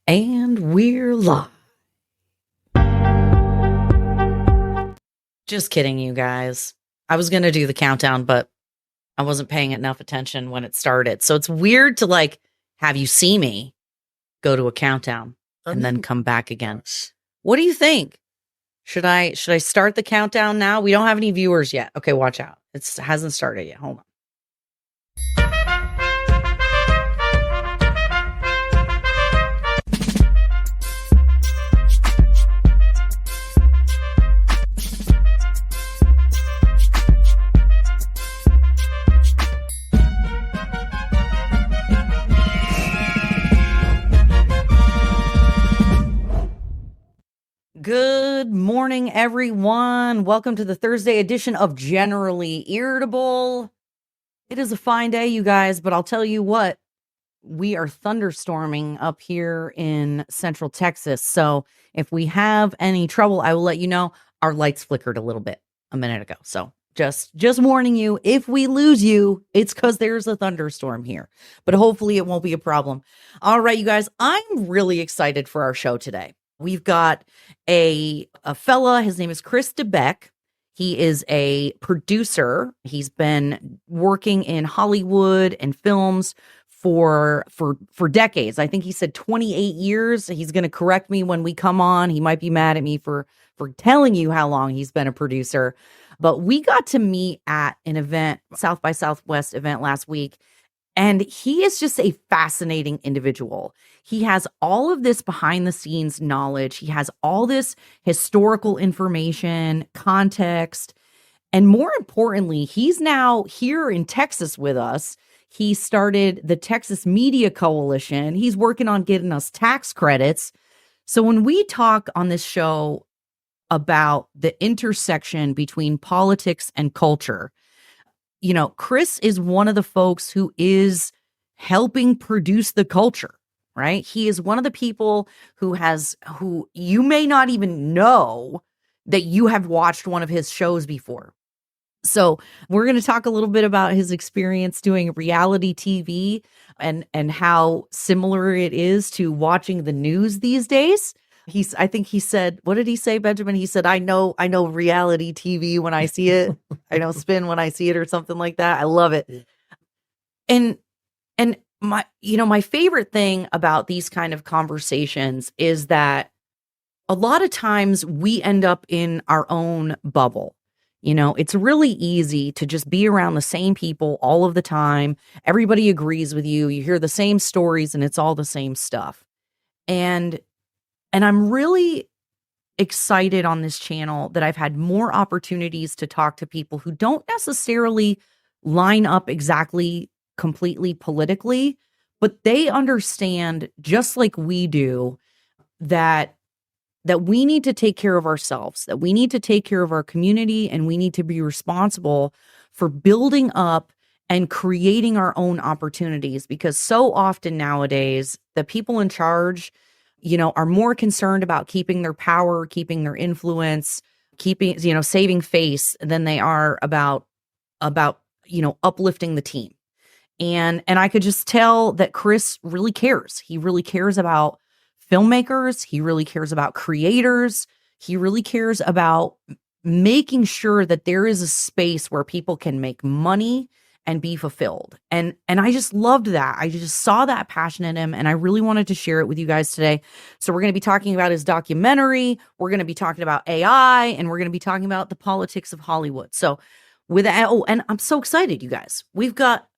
And we're live. Just kidding, you guys. I was going to do the countdown, but I wasn't paying enough attention when it started. So it's weird to have you see me go to a countdown and then come back again. What do you think? Should I start the countdown now? We don't have any viewers yet. Okay, watch out. It hasn't started yet. Hold on. Good morning, everyone. Welcome to the Thursday edition of Generally Irritable. It is a fine day, you guys, but I'll tell you what, we are thunderstorming up here in Central Texas. So if we have any trouble, I will let you know. Our lights flickered a little bit a minute ago. So just warning you, if we lose you, it's because there's a thunderstorm here. But hopefully it won't be a problem. All right, you guys, I'm really excited for our show today. We've got a fella, his name is Chris Debiec. He is a producer. He's been working in Hollywood and films for decades. I think he said 28 years. He's going to correct me when we come on. He might be mad at me for telling you how long he's been a producer. But we got to meet at an event, South by Southwest event last week. And he is just a fascinating individual. He has all of this behind the scenes knowledge. He has all this historical information, context. And more importantly, he's now here in Texas with us. He started the Texas Media Coalition. He's working on getting us tax credits. So when we talk on this show about the intersection between politics and culture, you know, Chris is one of the folks who is helping produce the culture, right? He is one of the people who you may not even know that you have watched one of his shows before. So we're going to talk a little bit about his experience doing reality TV and how similar it is to watching the news these days. I think he said, what did he say, Benjamin? He said, I know reality TV when I see it. I know spin when I see it, or something like that. I love it. And my favorite thing about these kind of conversations is that a lot of times we end up in our own bubble. You know, it's really easy to just be around the same people all of the time. Everybody agrees with you. You hear the same stories and it's all the same stuff. And I'm really excited on this channel that I've had more opportunities to talk to people who don't necessarily line up exactly completely politically, but they understand, just like we do, that we need to take care of ourselves, that we need to take care of our community, and we need to be responsible for building up and creating our own opportunities. Because so often nowadays, the people in charge, you know, are more concerned about keeping their power, keeping their influence, saving face than they are about, uplifting the team. And I could just tell that Chris really cares. He really cares about filmmakers. He really cares about creators. He really cares about making sure that there is a space where people can make money and be fulfilled. And I just loved that. I just saw that passion in him, and I really wanted to share it with you guys today. So we're going to be talking about his documentary. We're going to be talking about AI, and we're going to be talking about the politics of Hollywood. So and I'm so excited, you guys. We've got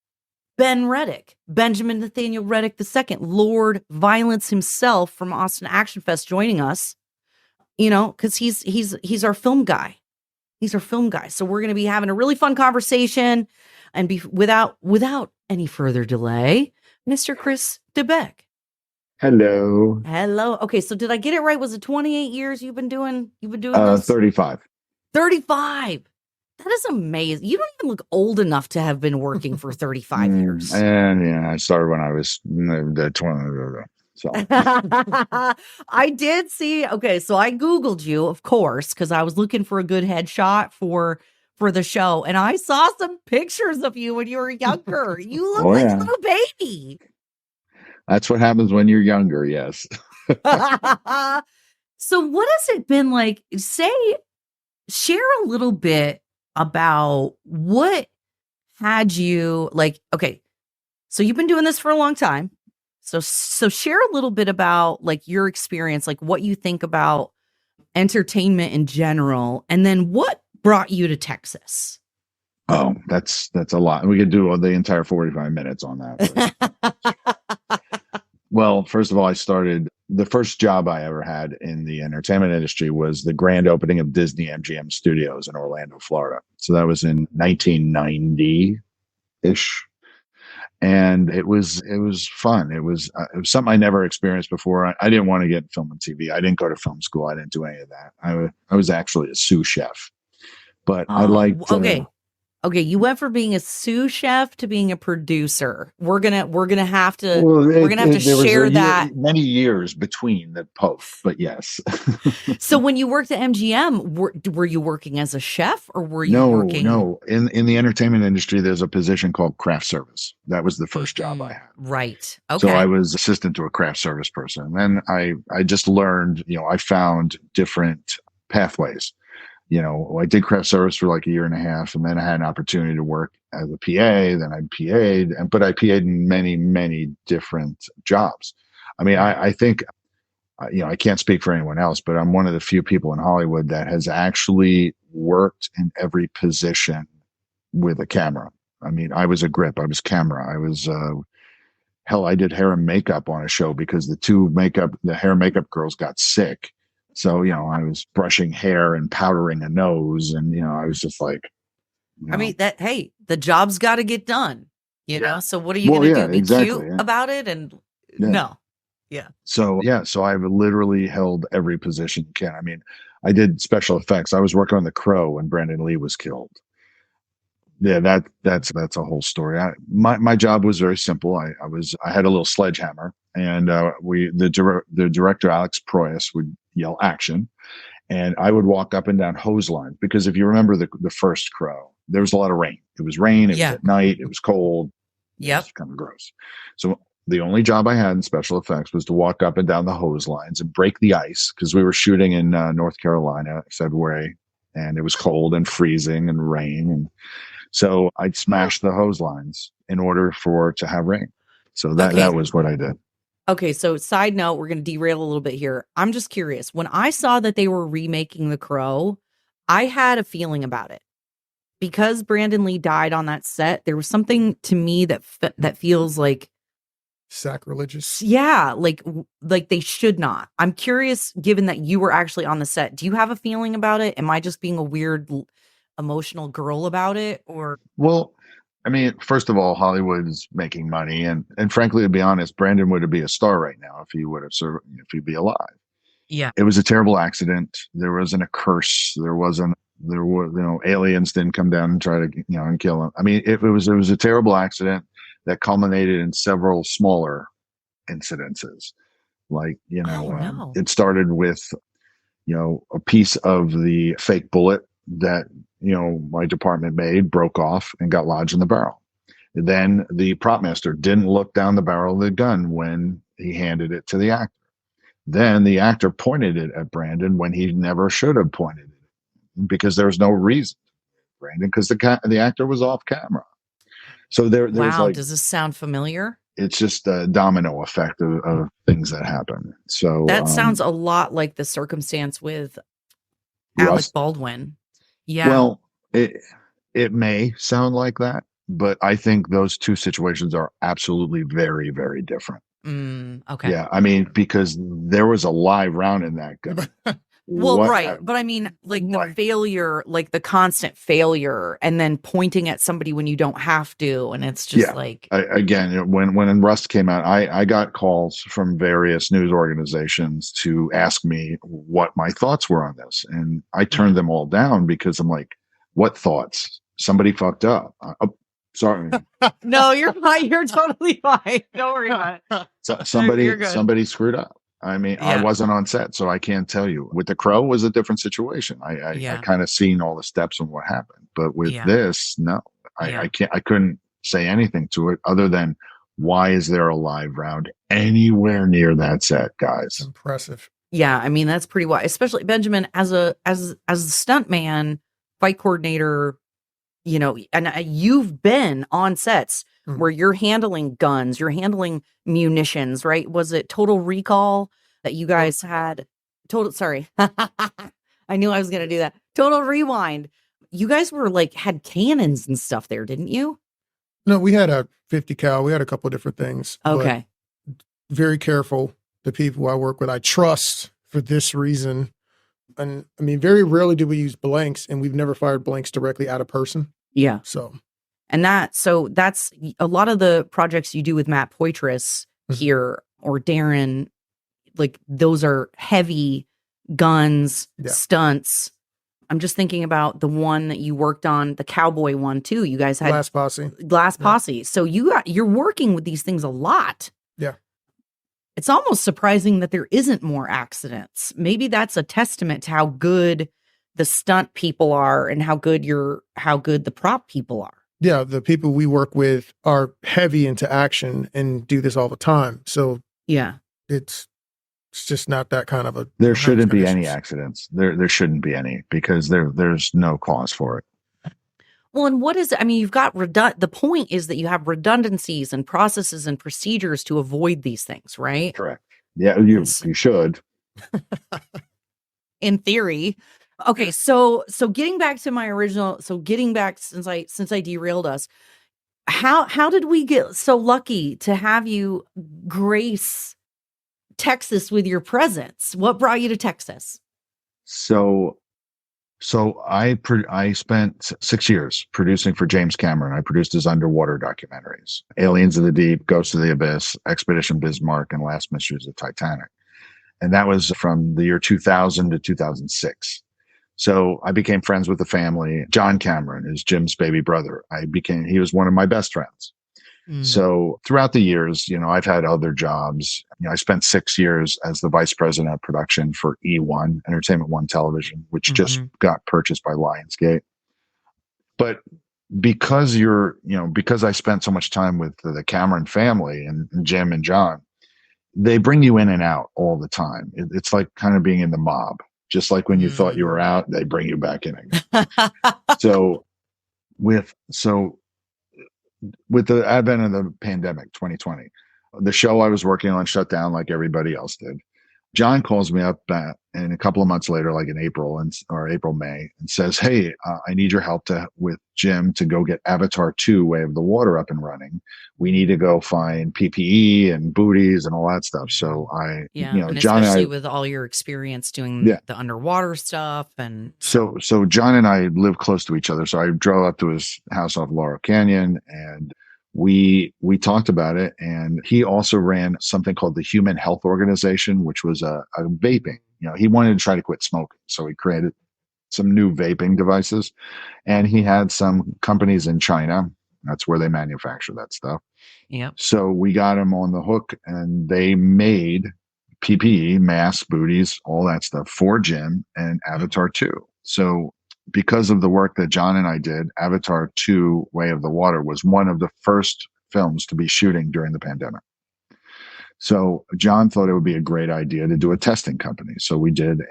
Benjamin Nathaniel Redic II, Lord Violence himself from Austin Action Fest, joining us, you know, because he's our film guy. He's our film guy. So we're going to be having a really fun conversation. And without any further delay, Mr. Chris Debiec. Hello. Okay, so did I get it right? Was it 28 years you've been doing this? 35. 35. That is amazing. You don't even look old enough to have been working for 35 years. And yeah, I started when I was 20. So I did see. Okay, so I Googled you, of course, because I was looking for a good headshot for the show, and I saw some pictures of you when you were younger. You look like a little baby. That's what happens when you're younger. Yes. So what has it been like? Share a little bit about what had you like, okay, so you've been doing this for a long time. So share a little bit about like your experience, like what you think about entertainment in general, and then what brought you to Texas. Oh, that's a lot. We could do the entire 45 minutes on that. Well, first of all, I started the first job I ever had in the entertainment industry was the grand opening of Disney MGM Studios in Orlando, Florida. So that was in 1990 ish. And it was fun. It was something I never experienced before. I didn't want to get film and TV. I didn't go to film school. I didn't do any of that. I was actually a sous chef, but I liked Okay, you went from being a sous chef to being a producer. We're gonna have to there was share that. many years between the post, but yes. So when you worked at MGM, were you working as a chef or were you No, working? no. In the entertainment industry, there's a position called craft service. That was the first job I had. Right. Okay. So I was assistant to a craft service person. Then I just learned, I found different pathways. I did craft service for like a year and a half, and then I had an opportunity to work as a PA. Then I PA'd, but I PA'd in many, many different jobs. I mean, I think, I can't speak for anyone else, but I'm one of the few people in Hollywood that has actually worked in every position with a camera. I mean, I was a grip, I was camera, I was, hell, I did hair and makeup on a show because the hair and makeup girls got sick. So, I was brushing hair and powdering a nose. And, I was just like, I mean, the job's got to get done, know? So what are you going to do? Be cute about it? And no. Yeah. So I've literally held every position you can. I mean, I did special effects. I was working on The Crow when Brandon Lee was killed. Yeah, that's a whole story. My job was very simple. I had a little sledgehammer, and the director Alex Proyas would yell action, and I would walk up and down hose lines because if you remember the first Crow, there was a lot of rain. It was rain. It was at night. It was cold. Yep. It was kind of gross. So the only job I had in special effects was to walk up and down the hose lines and break the ice because we were shooting in North Carolina, February, and it was cold and freezing and rain. And so I'd smash the hose lines in order to have rain. So that was what I did. Okay, so side note, we're going to derail a little bit here. I'm just curious. When I saw that they were remaking The Crow, I had a feeling about it. Because Brandon Lee died on that set, there was something to me that feels like sacrilegious. Yeah, like they should not. I'm curious, given that you were actually on the set, do you have a feeling about it? Am I just being a weird emotional girl about it? Or well, I mean, first of all, Hollywood is making money, and frankly, to be honest, Brandon would be a star right now if he'd be alive. Yeah, it was a terrible accident. There wasn't a curse. There were aliens didn't come down and try to and kill him. I mean, it was a terrible accident that culminated in several smaller incidences. Like it started with a piece of the fake bullet that my department made broke off and got lodged in the barrel. Then the prop master didn't look down the barrel of the gun when he handed it to the actor. Then the actor pointed it at Brandon when he never should have pointed it because there was no reason, Brandon, because the actor was off camera. So there's wow. Does this sound familiar? It's just a domino effect of things that happen. So that sounds a lot like the circumstance with Alec Baldwin. Yeah. Well, it may sound like that, but I think those two situations are absolutely very, very different. Okay. Yeah, I mean, because there was a live round in that gun. Right. But I mean, like the failure, like the constant failure, and then pointing at somebody when you don't have to. And it's just again, when Rust came out, I got calls from various news organizations to ask me what my thoughts were on this. And I turned them all down because I'm like, what thoughts? Somebody fucked up. Sorry. No, you're fine. You're totally fine. Don't worry about it. So somebody screwed up. I mean, I wasn't on set, so I can't tell you. With The Crow was a different situation. I kind of seen all the steps and what happened. But with this, no, I couldn't say anything to it other than Why is there a live round anywhere near that set, It's guys? impressive. Yeah, I mean that's pretty wild. Especially Benjamin as a stunt man, fight coordinator, you know, and you've been on sets where you're handling guns, you're handling munitions, right? Was it Total Recall that you guys had? Sorry. I knew I was going to do that. Total Rewind. You guys were like had cannons and stuff there, didn't you? No, we had a 50 cal. We had a couple of different things. Okay. Very careful. The people I work with, I trust for this reason. And I mean, very rarely do we use blanks, and we've never fired blanks directly at a person. Yeah. So, and that's a lot of the projects you do with Matt Poitras here or Darren, like those are heavy guns, stunts. I'm just thinking about the one that you worked on, the cowboy one too. You guys had Glass Posse. So you're working with these things a lot. Yeah. It's almost surprising that there isn't more accidents. Maybe that's a testament to how good the stunt people are and how good the prop people are. Yeah, the people we work with are heavy into action and do this all the time. So yeah, it's just not that kind of a. There shouldn't be any accidents. There shouldn't be any because there's no cause for it. Well, and what is it? I mean, you've got the point is that you have redundancies and processes and procedures to avoid these things, right? Correct. Yeah, you should. In theory. Okay, so getting back to my original, since I derailed us, how did we get so lucky to have you grace Texas with your presence? What brought you to Texas? So I spent 6 years producing for James Cameron. I produced his underwater documentaries: Aliens of the Deep, Ghosts of the Abyss, Expedition Bismarck, and Last Mysteries of Titanic. And that was from the year 2000 to 2006. So I became friends with the family. John Cameron is Jim's baby brother. He was one of my best friends. So throughout the years, I've had other jobs. I spent 6 years as the vice president of production for E1, Entertainment One Television, which just got purchased by Lionsgate. But because because I spent so much time with the Cameron family and Jim and John, they bring you in and out all the time. It's like kind of being in the mob. Just like when you thought you were out, they bring you back in again. So with the advent of the pandemic, 2020, the show I was working on shut down like everybody else did. John calls me up and a couple of months later, like in April, May, and says, "Hey, I need your help with Jim to go get Avatar 2 Way of the Water up and running. We need to go find PPE and booties and all that stuff." So and John especially and I, with all your experience doing the underwater stuff. And so John and I live close to each other. So I drove up to his house off Laurel Canyon and we talked about it, and he also ran something called the Human Health Organization, which was a vaping. He wanted to try to quit smoking, so he created some new vaping devices, and he had some companies in China. That's where they manufacture that stuff. Yep. So we got him on the hook, and they made PPE, masks, booties, all that stuff for Jim and Avatar 2. So because of the work that John and I did, Avatar 2 Way of the Water was one of the first films to be shooting during the pandemic. So John thought it would be a great idea to do a testing company. So we did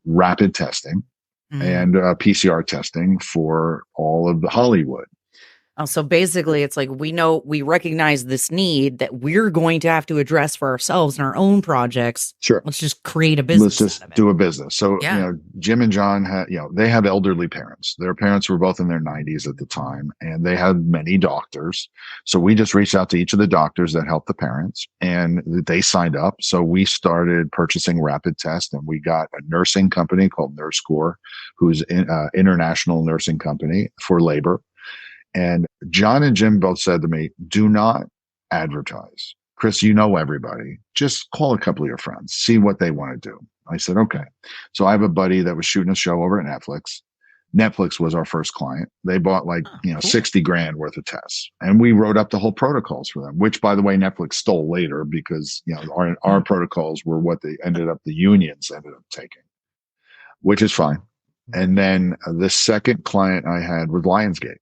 rapid testing and PCR testing for all of the Hollywood. So basically, it's like we recognize this need that we're going to have to address for ourselves in our own projects. Sure. Let's just create a business. Let's just do a business. So, Jim and John they have elderly parents. Their parents were both in their 90s at the time, and they had many doctors. So we just reached out to each of the doctors that helped the parents, and they signed up. So we started purchasing rapid tests, and we got a nursing company called NurseCore, who's an international nursing company for labor. And John and Jim both said to me, "Do not advertise. Chris, everybody. Just call a couple of your friends, see what they want to do." I said, "Okay." So I have a buddy that was shooting a show over at Netflix. Netflix was our first client. They bought cool. 60 grand worth of tests, and we wrote up the whole protocols for them, which, by the way, Netflix stole later because, our protocols were what the unions ended up taking, which is fine. And then the second client I had was Lionsgate.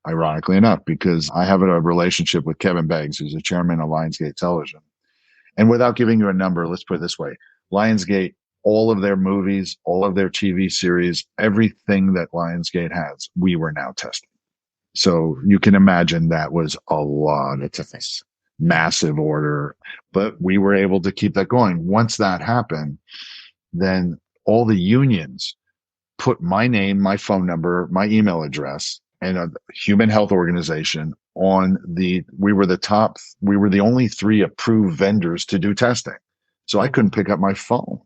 ironically enough, because I have a relationship with Kevin Beggs, who's the chairman of Lionsgate Television. And without giving you a number, let's put it this way. Lionsgate, all of their movies, all of their TV series, everything that Lionsgate has, we were now testing. So you can imagine that was a lot of tests, massive order, but we were able to keep that going. Once that happened, then all the unions put my name, my phone number, my email address, and a human health organization on we were the only 3 approved vendors to do testing. So I couldn't pick up my phone.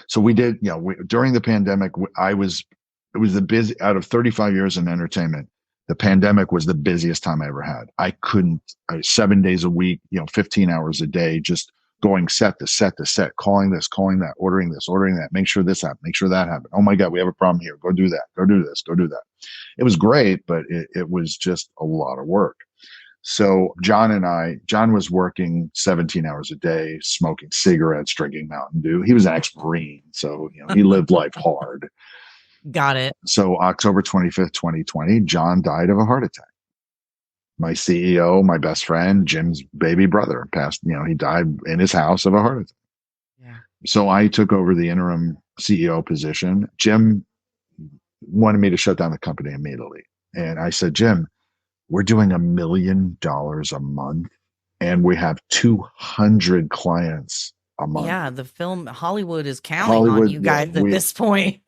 So we did, during the pandemic, it was the busy, out of 35 years in entertainment, the pandemic was the busiest time I ever had. I was 7 days a week, 15 hours a day, just going set to set to set, calling this, calling that, ordering this, ordering that, make sure this happened, make sure that happened. Oh my God, we have a problem here. Go do that. Go do this. Go do that. It was great, but it was just a lot of work. So John was working 17 hours a day, smoking cigarettes, drinking Mountain Dew. He was an ex-Marine, so he lived life hard. Got it. So October 25th, 2020, John died of a heart attack. My CEO, my best friend, Jim's baby brother passed, he died in his house of a heart attack. Yeah. So I took over the interim CEO position. Jim wanted me to shut down the company immediately. And I said, Jim, we're doing $1 million a month and we have 200 clients a month. Yeah. The film Hollywood is counting on you guys at this point.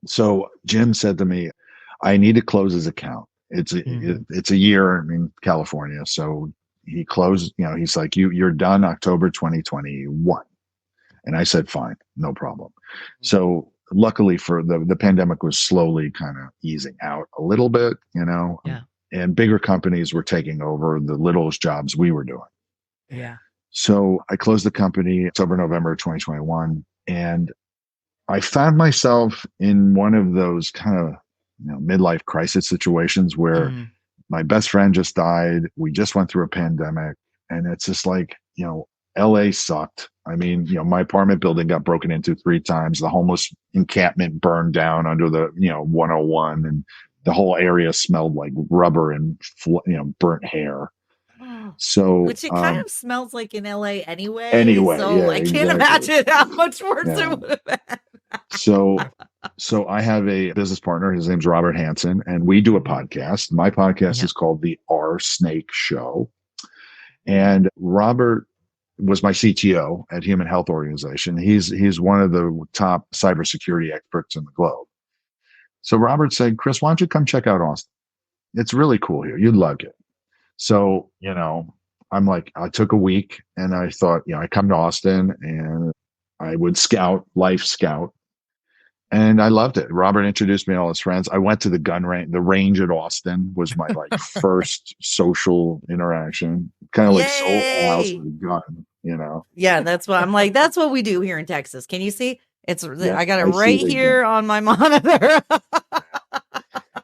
So Jim said to me, I need to close his account. It's a year in California. So he closed, he's like, you're done October 2021. And I said, fine, no problem. So luckily for the pandemic was slowly kind of easing out a little bit, Yeah. And bigger companies were taking over the littlest jobs we were doing. Yeah. So I closed the company October, November 2021. And I found myself in one of those kind of midlife crisis situations where my best friend just died. We just went through a pandemic, and it's just like, LA sucked. I mean, my apartment building got broken into 3 times. The homeless encampment burned down under the 101, and the whole area smelled like rubber and burnt hair. So, which it kind of smells like in LA anyway. So yeah, I can't imagine how much worse it would have been. So I have a business partner. His name's Robert Hansen, and we do a podcast. My podcast is called The R Snake Show. And Robert was my CTO at Human Health Organization. He's one of the top cybersecurity experts in the globe. So Robert said, Chris, why don't you come check out Austin? It's really cool here. You'd love it. So, I'm like, I took a week and I thought, I come to Austin and I would life scout. And I loved it. Robert introduced me to all his friends. I went to the gun range. The range at Austin was my first social interaction. Kind of like sold a house with a gun, Yeah, that's what I'm like. That's what we do here in Texas. Can you see? I got it right here on my monitor.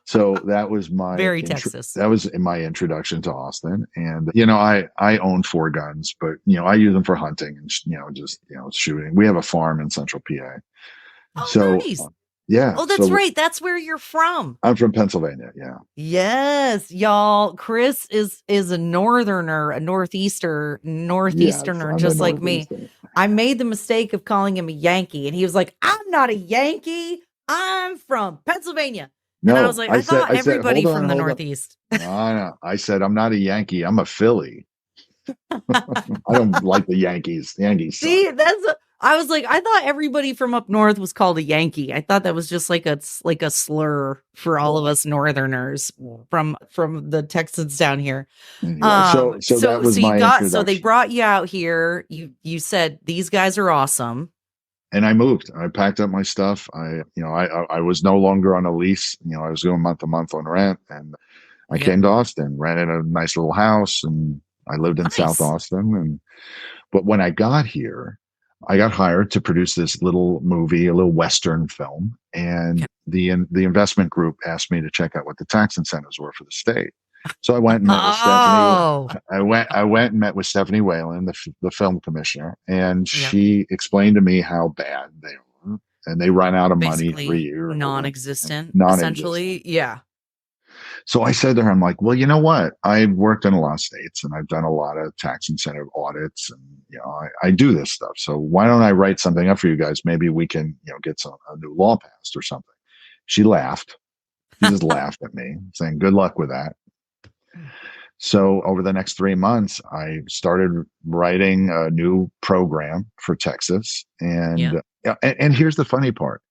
So that was my very Texas. That was my introduction to Austin. And, I own 4 guns, but, I use them for hunting and, just shooting. We have a farm in central PA. Oh, so, nice. Yeah. Oh, that's right. That's where you're from. I'm from Pennsylvania. Yeah. Yes, y'all. Chris is a northerner, a northeasterner, just like me. I made the mistake of calling him a Yankee, and he was like, "I'm not a Yankee. I'm from Pennsylvania." No, and I was like, I thought everybody from the Northeast. No. I said, I'm not a Yankee. I'm a Philly. I don't like the Yankees. The Yankees suck. See, I was like, I thought everybody from up north was called a Yankee. I thought that was just like a slur for all of us Northerners from the Texans down here. So that was my introduction. So they brought you out here. You said these guys are awesome. And I moved. I packed up my stuff. I was no longer on a lease. I was going month to month on rent, and I came to Austin, rented a nice little house, and I lived in South Austin. But when I got here, I got hired to produce this little movie, a little Western film, and the investment group asked me to check out what the tax incentives were for the state. So I went and met with Stephanie. I went and met with Stephanie Whalen, the film commissioner, and she explained to me how bad they were, and they run out of money every year. Non-existent, Non-existent. essentially. Yeah. So I said to her, I'm like, well, you know what? I've worked in a lot of states and I've done a lot of tax incentive audits and, I do this stuff. So why don't I write something up for you guys? Maybe we can, get a new law passed or something. She laughed. She just laughed at me saying, good luck with that. So over the next 3 months, I started writing a new program for Texas. And here's the funny part.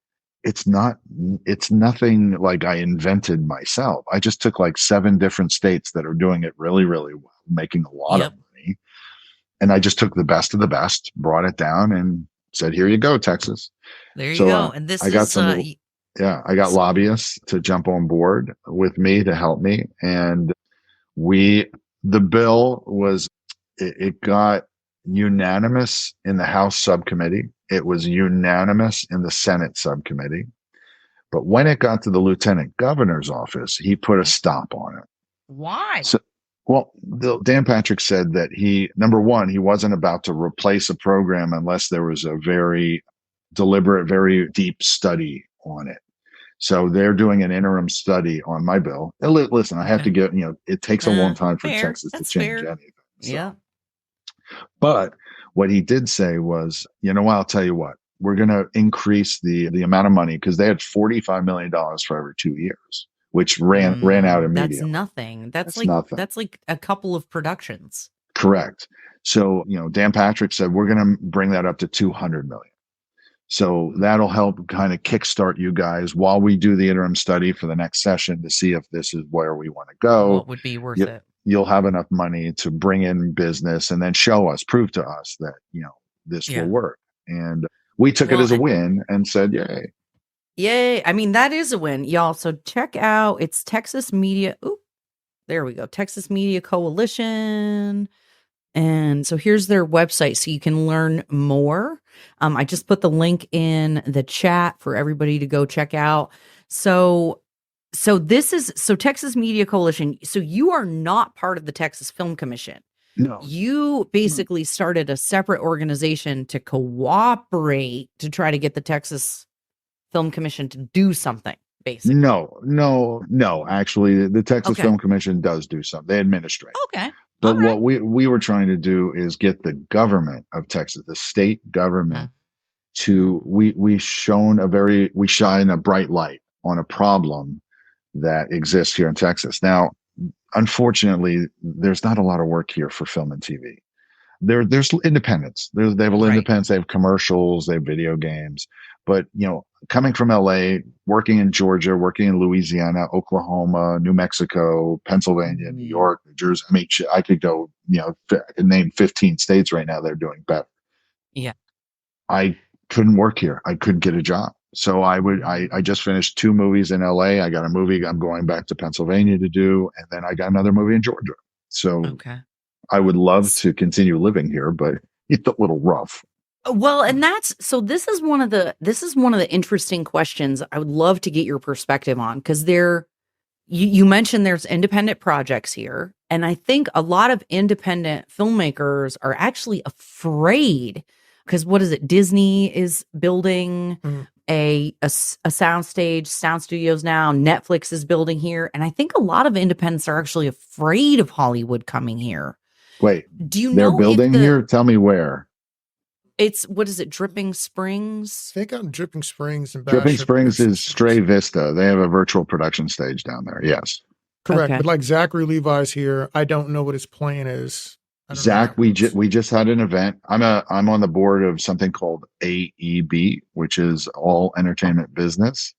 It's nothing like I invented myself. I just took like 7 different states that are doing it really, really well, making a lot of money. And I just took the best of the best, brought it down and said, here you go, Texas. There you go. And this I got is, I got lobbyists to jump on board with me to help me. And the bill it got unanimous in the House subcommittee. It was unanimous in the Senate subcommittee. But when it got to the lieutenant governor's office, he put a stop on it. Why? So, well, Dan Patrick said that number one, he wasn't about to replace a program unless there was a very deliberate, very deep study on it. So they're doing an interim study on my bill. Listen, I have to get, it takes a long time for Texas to change anything. So. Yeah. But what he did say was, I'll tell you what, we're going to increase the amount of money because they had $45 million for every 2 years, which ran out immediately. That's nothing. That's like nothing. That's like a couple of productions. Correct. So, Dan Patrick said, we're going to bring that up to 200 million. So that'll help kind of kickstart you guys while we do the interim study for the next session to see if this is where we want to go. What would be worth it? You'll have enough money to bring in business and then prove to us that, this will work. And we took it as a win and said, yay. Yay. I mean, that is a win, y'all. So check out, it's Texas Media. Ooh, there we go. Texas Media Coalition. And so here's their website so you can learn more. I just put the link in the chat for everybody to go check out. So Texas Media Coalition. So you are not part of the Texas Film Commission. No. You basically started a separate organization to cooperate to try to get the Texas Film Commission to do something, basically. No. Actually, the Texas Film Commission does do something. They administrate. Okay. But what we were trying to do is get the government of Texas, the state government, we shine a bright light on a problem that exists here in Texas. Now, unfortunately, there's not a lot of work here for film and TV. There's independence. They have independence. They have commercials. They have video games. But coming from LA, working in Georgia, working in Louisiana, Oklahoma, New Mexico, Pennsylvania, New York, New Jersey. I mean, I could go. I could name 15 states right now that are doing better. Yeah. I couldn't work here. I couldn't get a job. So I just finished 2 movies in LA. I got a movie I'm going back to Pennsylvania to do, and then I got another movie in Georgia. So I would love to continue living here, but it's a little rough. Well, and this is one of the interesting questions I would love to get your perspective on, because you mentioned there's independent projects here, and I think a lot of independent filmmakers are actually afraid because what is it? Disney is building a sound studios now. Netflix is building here, and I think a lot of independents are actually afraid of Hollywood coming here. Wait, do you they're know building here? Tell me where. It's what is it? Dripping Springs. They got Dripping Springs and Dripping Springs is Stray Vista. They have a virtual production stage down there. Yes, correct. But like Zachary Levi's here, I don't know what his plan is. Zach, we just had an event. I'm on the board of something called AEB, which is All Entertainment Business,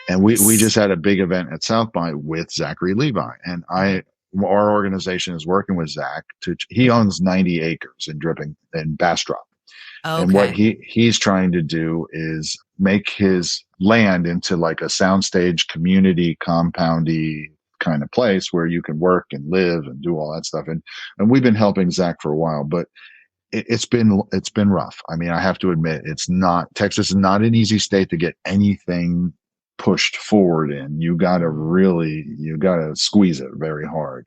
and we just had a big event at South by with Zachary Levi, and our organization is working with Zach he owns 90 acres in Bastrop. And what he's trying to do is make his land into like a soundstage community compoundy kind of place where you can work and live and do all that stuff. And we've been helping Zach for a while, but it's been rough. I mean, I have to admit, Texas is not an easy state to get anything pushed forward in. You got to squeeze it very hard.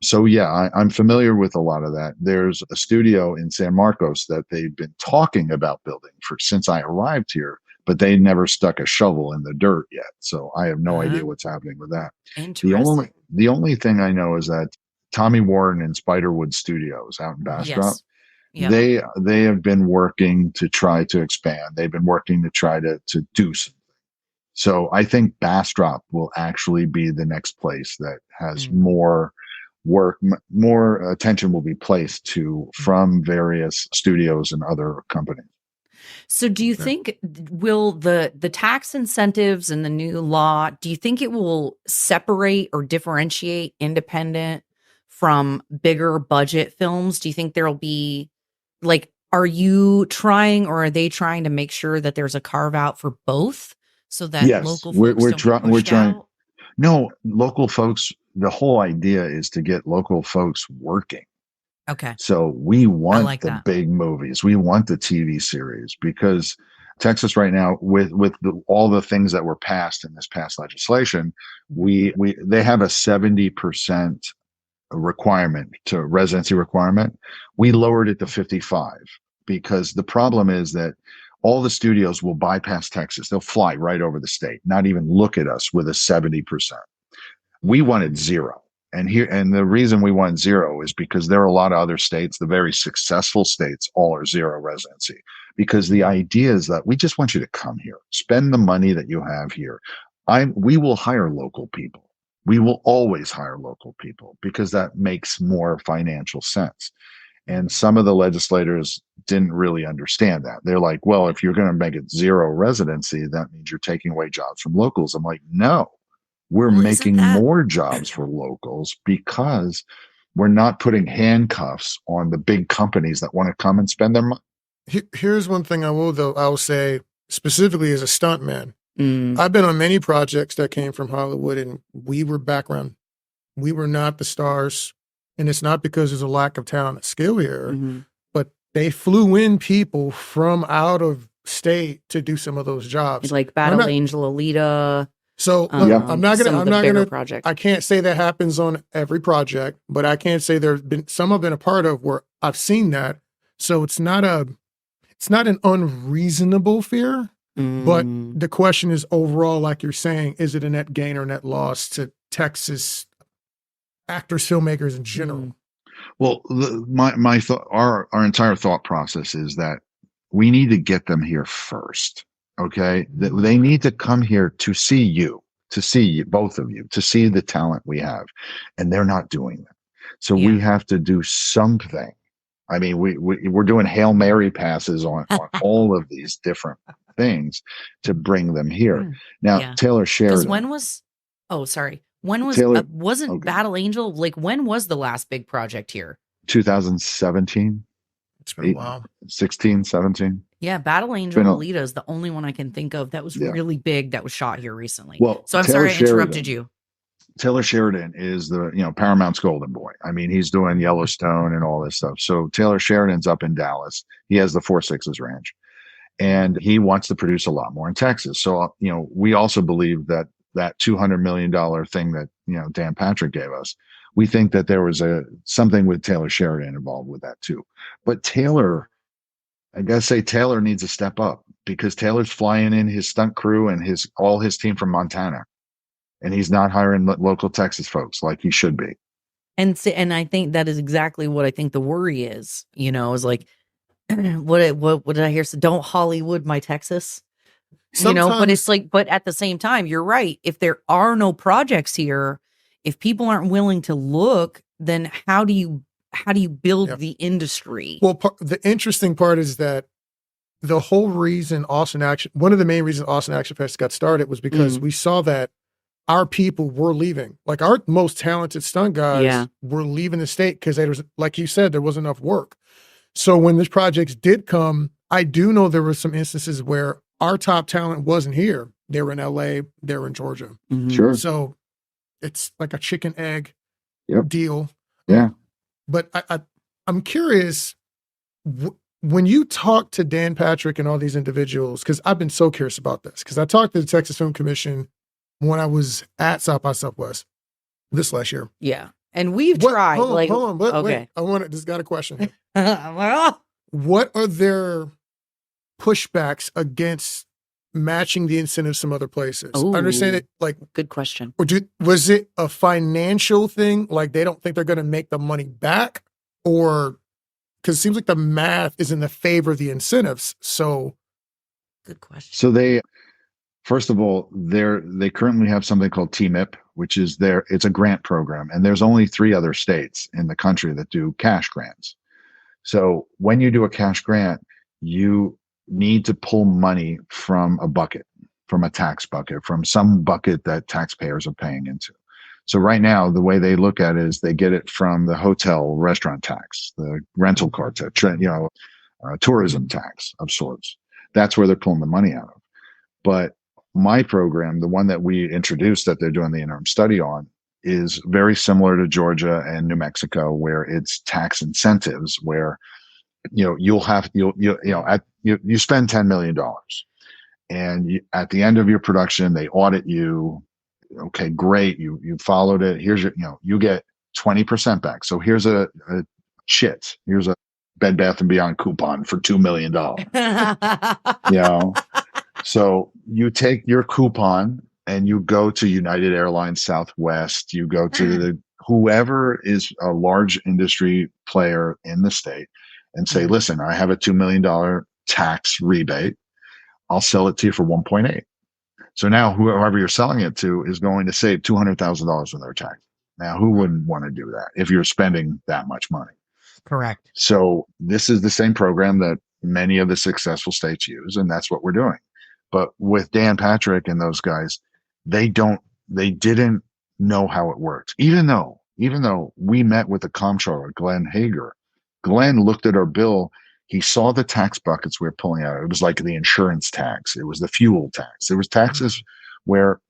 So yeah, I'm familiar with a lot of that. There's a studio in San Marcos that they've been talking about building since I arrived here, but they never stuck a shovel in the dirt yet. So I have no idea what's happening with that. Interesting. The only thing I know is that Tommy Warren and Spiderwood Studios out in Bastrop, Yes. they have been working to try to expand. They've been working to try to do something. So I think Bastrop will actually be the next place that has more work, more attention will be placed to from various studios and other companies. So do you think will the tax incentives and the new law, do you think it will separate or differentiate independent from bigger budget films? Do you think there'll be like, are you trying or are they trying to make sure that there's a carve out for both so that local folks don't get pushed out? No, local folks, the whole idea is to get local folks working. Okay. So we want the that. big movies. We want the TV series because Texas right now, with all the things that were passed in this past legislation, they have a 70% requirement to residency requirement. We lowered it to 55 because the problem is that all the studios will bypass Texas. They'll fly right over the state, not even look at us with a 70%. We wanted 0. And the reason we want 0 is because there are a lot of other states, the very successful states, all are 0 residency. Because the idea is that we just want you to come here, spend the money that you have here. We will hire local people. We will always hire local people because that makes more financial sense. And some of the legislators didn't really understand that. They're like, well, if you're going to make it 0 residency, that means you're taking away jobs from locals. I'm like, no. We're making more jobs for locals because we're not putting handcuffs on the big companies that want to come and spend their money. Here's one thing I will say specifically as a stuntman. I've been on many projects that came from Hollywood and we were background. We were not the stars. And it's not because there's a lack of talent and skill here, but they flew in people from out of state to do some of those jobs. Like Battle Angel, Alita. So I'm not gonna projects. I can't say that happens on every project, but I can say there's been some I've been a part of where I've seen that. So it's not an unreasonable fear, but the question is overall, like you're saying, is it a net gain or net loss to Texas actors, filmmakers in general? Well, my thought, our entire thought process is that we need to get them here first. Okay. They need to come here to see you, both of you, to see the talent we have. And they're not doing that. So we have to do something. I mean, we're doing Hail Mary passes on all of these different things to bring them here. Now, Taylor Sheridan. Wasn't Battle Angel, like when was the last big project here? 2017. It's been a while. 16, 17. Yeah, Battle Angel Alita is the only one I can think of that was really big that was shot here recently. Well, so I'm sorry I interrupted you. Taylor Sheridan is the Paramount's golden boy. I mean, he's doing Yellowstone and all this stuff. So Taylor Sheridan's up in Dallas. He has the 4 Sixes Ranch, and he wants to produce a lot more in Texas. So we also believe that $200 million thing that Dan Patrick gave us. We think that there was something with Taylor Sheridan involved with that too. But Taylor, I gotta say, Taylor needs to step up because Taylor's flying in his stunt crew and all his team from Montana, and he's not hiring local Texas folks like he should be. And I think that is exactly what I think the worry is. Is like, what did I hear? So don't Hollywood my Texas. But it's like, but at the same time, you're right. If there are no projects here, if people aren't willing to look, then how do you build the industry? Well, the interesting part is that the whole reason one of the main reasons Austin Action Fest got started was because we saw that our people were leaving. Like our most talented stunt guys were leaving the state because there was, like you said, there wasn't enough work. So when these projects did come, I do know there were some instances where our top talent wasn't here. They were in LA, they were in Georgia. Sure. So it's like a chicken egg deal. Yeah. But I'm curious, when you talk to Dan Patrick and all these individuals, because I've been so curious about this, because I talked to the Texas Film Commission when I was at South by Southwest this last year. Yeah. And we've tried. Hold on. Wait. I just got a question. What are their pushbacks against matching the incentives some other places? Ooh. Understand it? Like, Good question. or was it a financial thing? Like they don't think they're going to make the money back, or because it seems like the math is in the favor of the incentives. So, good question. So first of all, they currently have something called TMIP, which is it's a grant program, and there's only 3 other states in the country that do cash grants. So when you do a cash grant, you need to pull money from a bucket, from a tax bucket, from some bucket that taxpayers are paying into. So right now, the way they look at it is they get it from the hotel restaurant tax, the rental car tax, tourism tax of sorts. That's where they're pulling the money out of. But my program, the one that we introduced that they're doing the interim study on, is very similar to Georgia and New Mexico, where it's tax incentives, where you spend $10 million, and at the end of your production they audit you. Okay, great, you followed it. Here's your, you get 20% back. So here's a Bed Bath and Beyond coupon for $2 million. So you take your coupon and you go to United Airlines, Southwest, you go to whoever is a large industry player in the state and say, listen, I have a $2 million tax rebate. I'll sell it to you for 1.8. So now whoever you're selling it to is going to save $200,000 in their tax. Now, who wouldn't want to do that if you're spending that much money? Correct. So this is the same program that many of the successful states use, and that's what we're doing. But with Dan Patrick and those guys, they didn't know how it worked. Even though we met with the comptroller, Glenn Hager, Glenn looked at our bill. He saw the tax buckets we were pulling out. It was like the insurance tax. It was the fuel tax. There was taxes where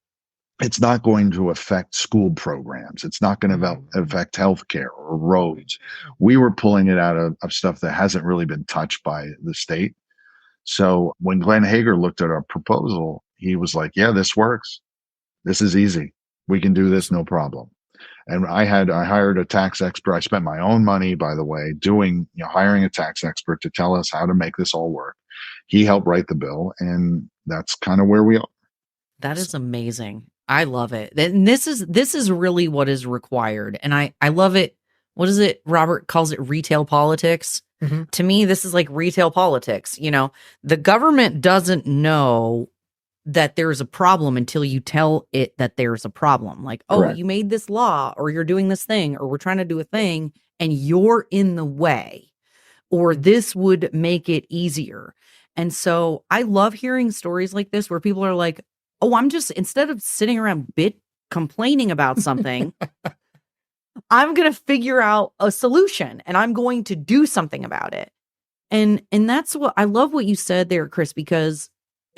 it's not going to affect school programs. It's not going to affect healthcare or roads. We were pulling it out of stuff that hasn't really been touched by the state. So when Glenn Hager looked at our proposal, he was like, yeah, this works. This is easy. We can do this, no problem. And I hired a tax expert. I spent my own money, by the way, hiring a tax expert to tell us how to make this all work. He helped write the bill, and that's kind of where we are. That is amazing. I love it. And this is really what is required. And I love it. What is it? Robert calls it retail politics. Mm-hmm. To me, this is like retail politics. The government doesn't know that there's a problem until you tell it that there's a problem. Like, correct. You made this law, or you're doing this thing, or we're trying to do a thing, and you're in the way, or this would make it easier. And so I love hearing stories like this where people are like, oh, instead of sitting around complaining about something, I'm going to figure out a solution and I'm going to do something about it. And that's what I love what you said there, Chris, because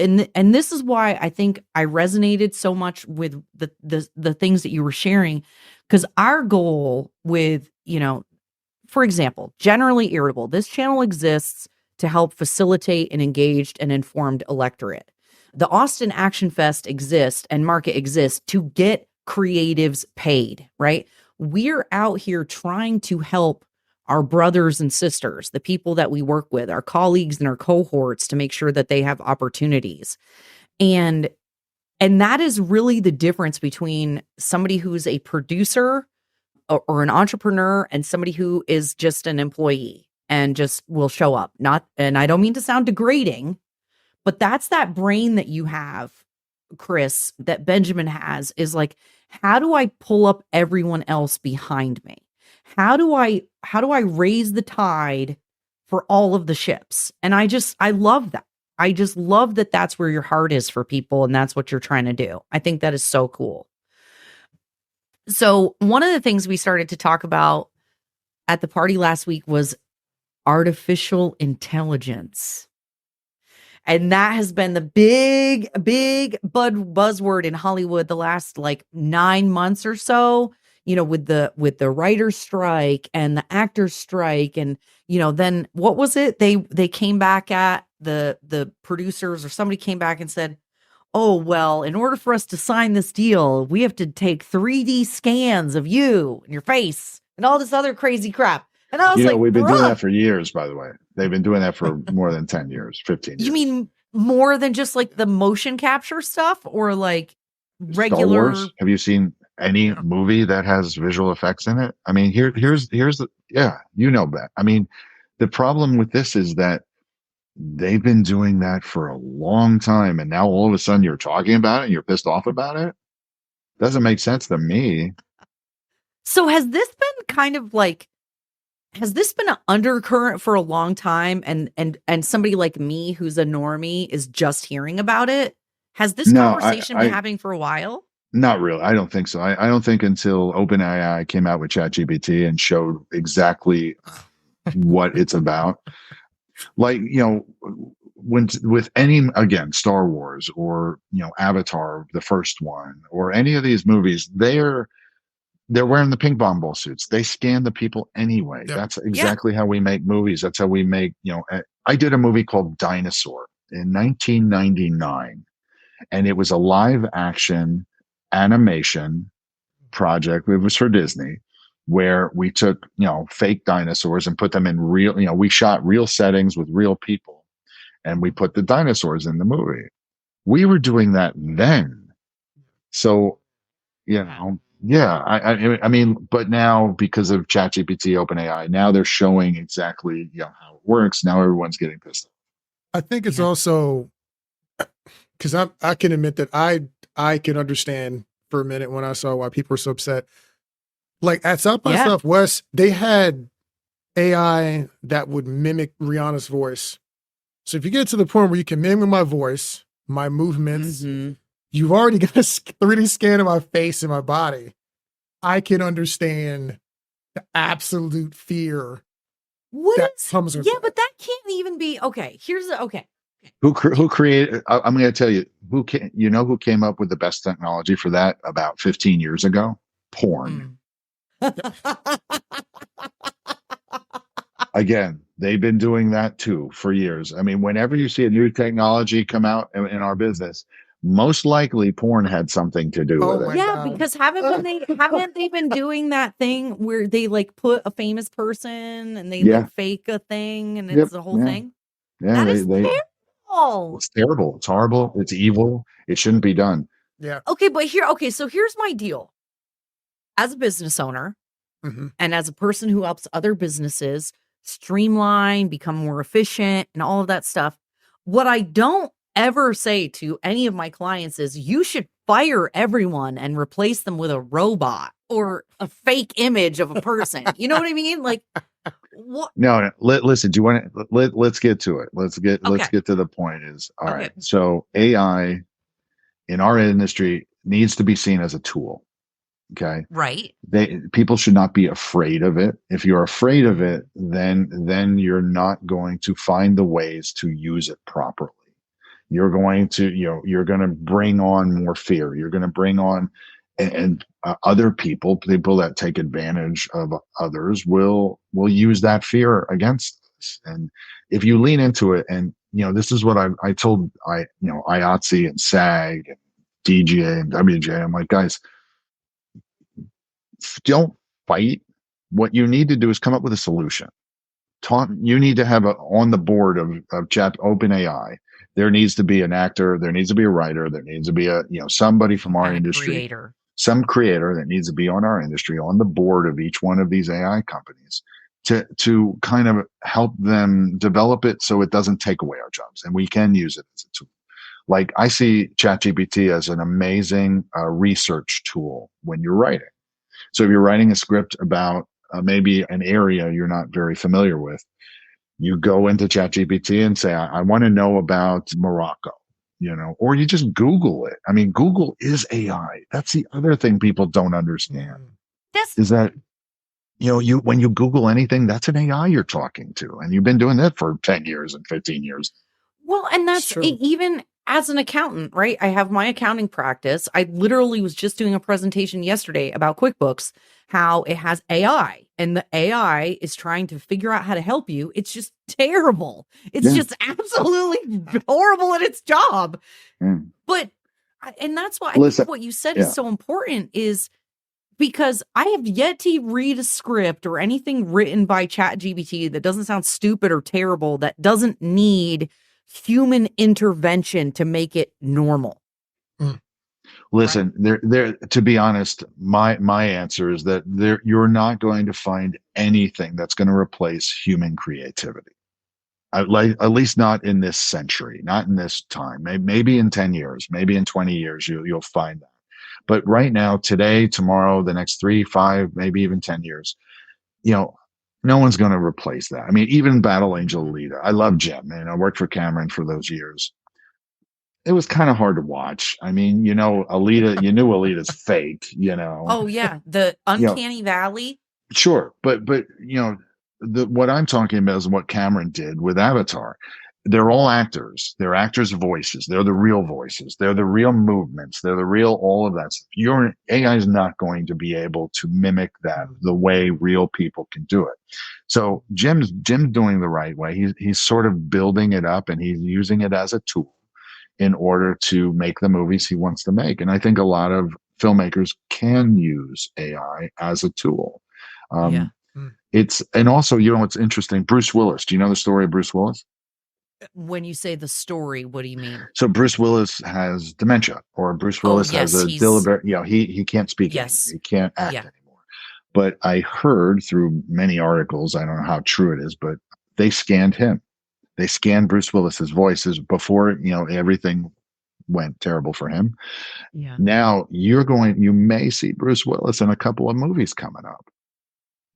and this is why I think I resonated so much with the things that you were sharing, because our goal with, for example, Generally Irritable, this channel exists to help facilitate an engaged and informed electorate. The Austin Action Fest exists and market exists to get creatives paid, right? We're out here trying to help our brothers and sisters, the people that we work with, our colleagues and our cohorts, to make sure that they have opportunities. And that is really the difference between somebody who's a producer or an entrepreneur and somebody who is just an employee and just will show up. And I don't mean to sound degrading, but that's that brain that you have, Chris, that Benjamin has, is like, how do I pull up everyone else behind me? How do I raise the tide for all of the ships? And I love that. I just love that that's where your heart is for people, and that's what you're trying to do. I think that is so cool. So one of the things we started to talk about at the party last week was artificial intelligence. And that has been the big buzzword in Hollywood the last 9 months or so, with the writer's strike and the actor's strike. And, then what was it? They came back at the producers, or somebody came back and said, oh, well, in order for us to sign this deal, we have to take 3D scans of you and your face and all this other crazy crap. And I was like, we've been doing that for years, by the way. They've been doing that for more than 10 years, 15 years. You mean more than just like the motion capture stuff or like Star regular. Wars. Have you seen any movie that has visual effects in it? I mean, here's the, yeah, you know that. I mean, the problem with this is that they've been doing that for a long time, and now all of a sudden you're talking about it and you're pissed off about it. Doesn't make sense to me. So has this been kind of like, has this been an undercurrent for a long time, and somebody like me who's a normie is just hearing about it? Has this No, conversation been happening for a while? Not really. I don't think so. I don't think until OpenAI came out with ChatGPT and showed exactly what it's about. Like, you know, when with any, again, Star Wars or, you know, Avatar, the first one, or any of these movies, they're wearing the ping pong ball suits. They scan the people anyway. Yep. That's exactly how we make movies. That's how we make, you know, I did a movie called Dinosaur in 1999, and it was a live action animation project. It was for Disney, where we took, you know, fake dinosaurs and put them in real, you know, we shot real settings with real people and we put the dinosaurs in the movie. We were doing that then. So, you know, yeah, I mean, but now because of ChatGPT, OpenAI, now they're showing exactly, you know, how it works. Now everyone's getting pissed off. I think it's also because I can admit that I can understand for a minute when I saw why people were so upset. Like at South by Southwest, they had AI that would mimic Rihanna's voice. So if you get to the point where you can mimic my voice, my movements, you've already got a 3D scan of my face and my body. I can understand the absolute fear comes with that. But that can't even be okay. Who created? I'm going to tell you who came up with the best technology for that about 15 years ago? Porn. Again, they've been doing that too for years. I mean, whenever you see a new technology come out in our business, most likely porn had something to do with it. Yeah, because haven't they been doing that thing where they like put a famous person and they like fake a thing and it's the whole thing? Yeah, that is terrible. It's terrible. It's horrible. It's evil. It shouldn't be done. Yeah. So here's my deal. As a business owner and as a person who helps other businesses streamline, become more efficient, and all of that stuff, what I don't ever say to any of my clients is you should fire everyone and replace them with a robot or a fake image of a person. You know what I mean? Like, what? No. Listen. Do you want to? Let's get to it. Let's get to the point. Is all right. So AI in our industry needs to be seen as a tool. Okay. Right. People should not be afraid of it. If you're afraid of it, then you're not going to find the ways to use it properly. You're going to bring on more fear. You're going to bring on and other people that take advantage of others will use that fear against us. And if you lean into it, and you know, this is what I told IATSE and SAG and DGA and WGA. I'm like, guys, don't fight. What you need to do is come up with a solution. You need to have on the board of OpenAI. There needs to be an actor. There needs to be a writer. There needs to be somebody from our industry, some creator that needs to be on our industry on the board of each one of these AI companies to kind of help them develop it so it doesn't take away our jobs and we can use it as a tool. Like I see ChatGPT as an amazing research tool when you're writing. So if you're writing a script about maybe an area you're not very familiar with, you go into ChatGPT and say, I want to know about Morocco, or you just Google it. I mean, Google is AI. That's the other thing people don't understand is that, when you Google anything, that's an AI you're talking to. And you've been doing that for 10 years and 15 years. Well, and that's even as an accountant, right? I have my accounting practice. I literally was just doing a presentation yesterday about QuickBooks, how it has AI and the AI is trying to figure out how to help you. It's just terrible. It's just absolutely horrible at its job. But, and that's why I think what you said is so important is because I have yet to read a script or anything written by ChatGPT that doesn't sound stupid or terrible, that doesn't need human intervention to make it normal. Listen, there. To be honest, my answer is that you're not going to find anything that's going to replace human creativity. At least not in this century, not in this time. Maybe in 10 years, maybe in 20 years, you'll find that. But right now, today, tomorrow, the next 3, 5, maybe even 10 years, no one's going to replace that. I mean, even Battle Angel Alita. I love Jim, and I worked for Cameron for those years. It was kind of hard to watch. I mean, Alita, you knew Alita's fake, Oh yeah, the uncanny valley. Sure, but what I'm talking about is what Cameron did with Avatar. They're all actors. They're actors' voices. They're the real voices. They're the real movements. They're the real all of that stuff. Your AI is not going to be able to mimic that the way real people can do it. So Jim's doing the right way. He's sort of building it up, and he's using it as a tool in order to make the movies he wants to make. And I think a lot of filmmakers can use AI as a tool. And also, what's interesting, Bruce Willis. Do you know the story of Bruce Willis? When you say the story, what do you mean? So Bruce Willis has dementia, or Bruce Willis has a deliberate, he can't speak anymore. He can't act anymore. But I heard through many articles, I don't know how true it is, but they scanned him. They scanned Bruce Willis's voices before, everything went terrible for him. Yeah. Now you may see Bruce Willis in a couple of movies coming up,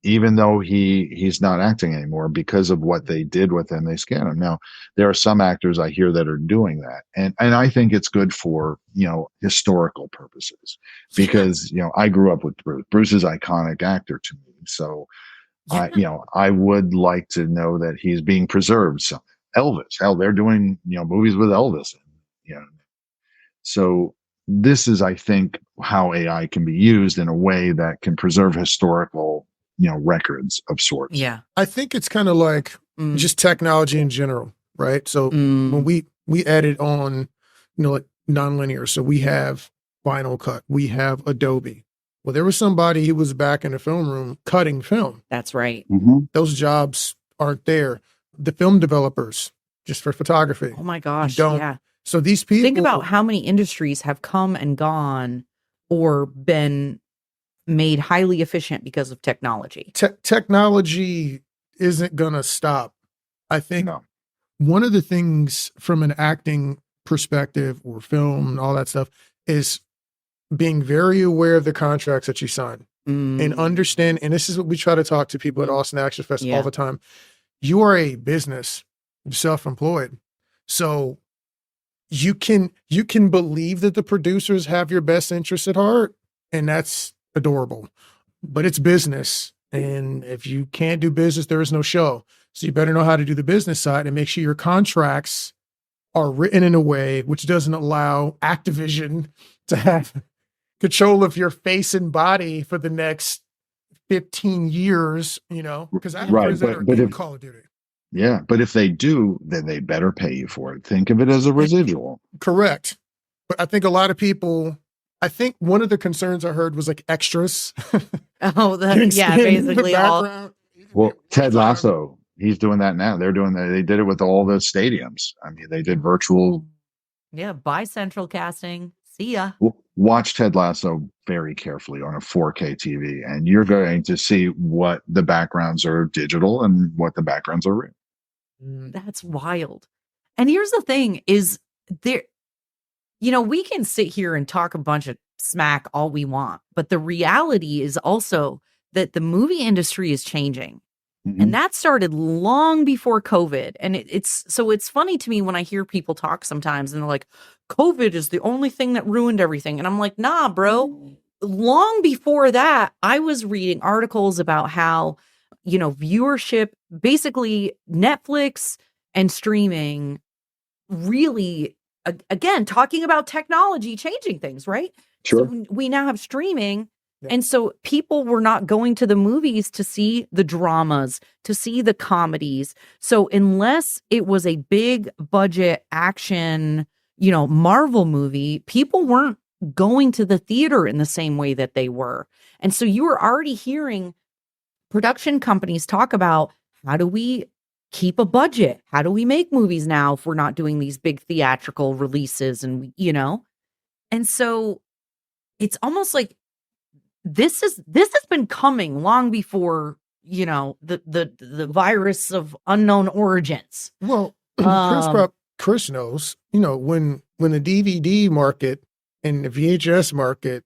even though he's not acting anymore because of what they did with him. They scan him. Now, there are some actors I hear that are doing that. And I think it's good for, historical purposes because, I grew up with Bruce. Bruce is an iconic actor to me. So, I would like to know that he's being preserved. So Elvis, hell, they're doing, movies with Elvis. So this is, I think, how AI can be used in a way that can preserve historical, records of sorts. Yeah. I think it's kind of like just technology in general, right? So when we edit on, like nonlinear, so we have Final Cut, we have Adobe. Well, there was somebody who was back in the film room cutting film. That's right. Mm-hmm. Those jobs aren't there. The film developers, just for photography. Oh my gosh. Don't. Yeah. So these people. Think about how many industries have come and gone or been made highly efficient because of technology. Technology isn't going to stop. I think one of the things from an acting perspective or film and all that stuff is being very aware of the contracts that you sign and understand. And this is what we try to talk to people at Austin Action Fest all the time. You are a business, self-employed. So you can believe that the producers have your best interests at heart, and that's adorable, but it's business. And if you can't do business, there is no show. So you better know how to do the business side and make sure your contracts are written in a way which doesn't allow Activision to have control of your face and body for the next 15 years, because I have friends that are in Call of Duty. Yeah, but if they do, then they better pay you for it. Think of it as a residual. Correct. But I think a lot of people, one of the concerns I heard was like extras. Basically all. Well, Ted Lasso, he's doing that now. They did it with all the stadiums. I mean, they did virtual. Yeah, bicentral casting. See ya. Watch Ted Lasso very carefully on a 4K TV, and you're going to see what the backgrounds are digital and what the backgrounds are real. That's wild. And here's the thing is there, we can sit here and talk a bunch of smack all we want, but the reality is also that the movie industry is changing. Mm-hmm. And that started long before COVID. And it's funny to me when I hear people talk sometimes and they're like, COVID is the only thing that ruined everything. And I'm like, nah, bro. Long before that, I was reading articles about how, viewership, basically Netflix and streaming really, again, talking about technology changing things, right? Sure. So we now have streaming. And so people were not going to the movies to see the dramas, to see the comedies. So unless it was a big budget action, Marvel movie, people weren't going to the theater in the same way that they were. And so you were already hearing production companies talk about, how do we keep a budget? How do we make movies now if we're not doing these big theatrical releases? And, and so it's almost like this has been coming long before, the virus of unknown origins. Well, Chris knows, when the DVD market and the VHS market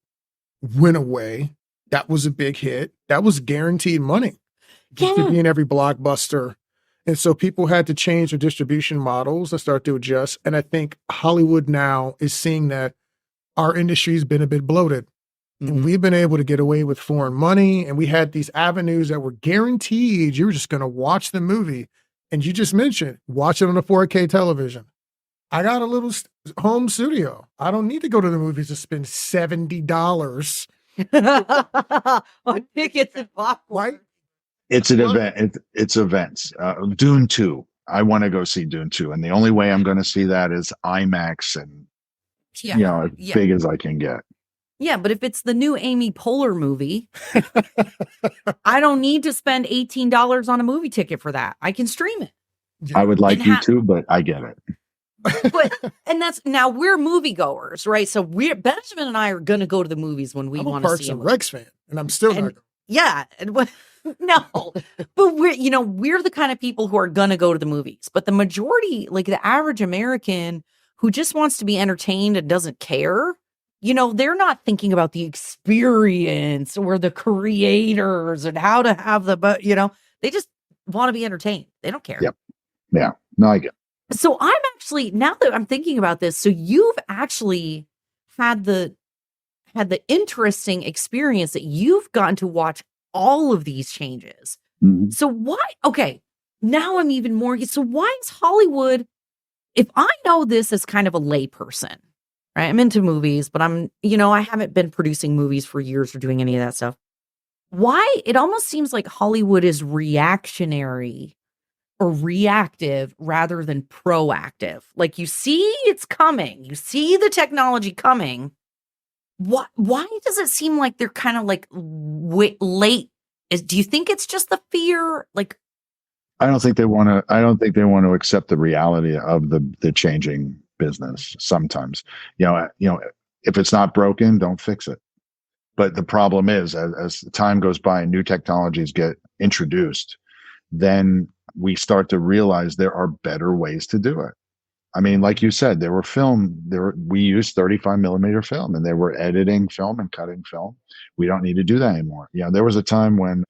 went away, that was a big hit. That was guaranteed money to be in every blockbuster. And so people had to change their distribution models and start to adjust. And I think Hollywood now is seeing that our industry's been a bit bloated. And we've been able to get away with foreign money. And we had these avenues that were guaranteed you were just going to watch the movie. And you just mentioned, watch it on a 4K television. I got a little home studio. I don't need to go to the movies to spend $70 on tickets and popcorn. Right? It's an event. It's events. Dune 2. I want to go see Dune 2. And the only way I'm going to see that is IMAX and, as big as I can get. Yeah, but if it's the new Amy Poehler movie, I don't need to spend $18 on a movie ticket for that. I can stream it. I would like you to, but I get it. And that's now we're moviegoers, right? So Benjamin and I are going to go to the movies when we want to see I'm a Parks and Recs fan, and I'm still not going. Yeah, no, but we're the kind of people who are going to go to the movies. But the majority, like the average American who just wants to be entertained and doesn't care, they're not thinking about the experience or the creators and how to have they just want to be entertained. They don't care. Yep. Yeah. No, I get it. So I'm actually, now that I'm thinking about this, so you've actually had the interesting experience that you've gotten to watch all of these changes. Mm-hmm. So why, okay, now I'm even more, so why is Hollywood, if I know this as kind of a layperson, right? I'm into movies, but I haven't been producing movies for years or doing any of that stuff. Why? It almost seems like Hollywood is reactionary or reactive rather than proactive. Like you see it's coming, you see the technology coming. Why does it seem like they're kind of like late? Do you think it's just the fear? Like, I don't think they want to accept the reality of the changing business. Sometimes, if it's not broken, don't fix it. But the problem is, as time goes by and new technologies get introduced, then we start to realize there are better ways to do it. I mean, like you said, we used 35 millimeter film, and they were editing film and cutting film. We don't need to do that anymore. There was a time when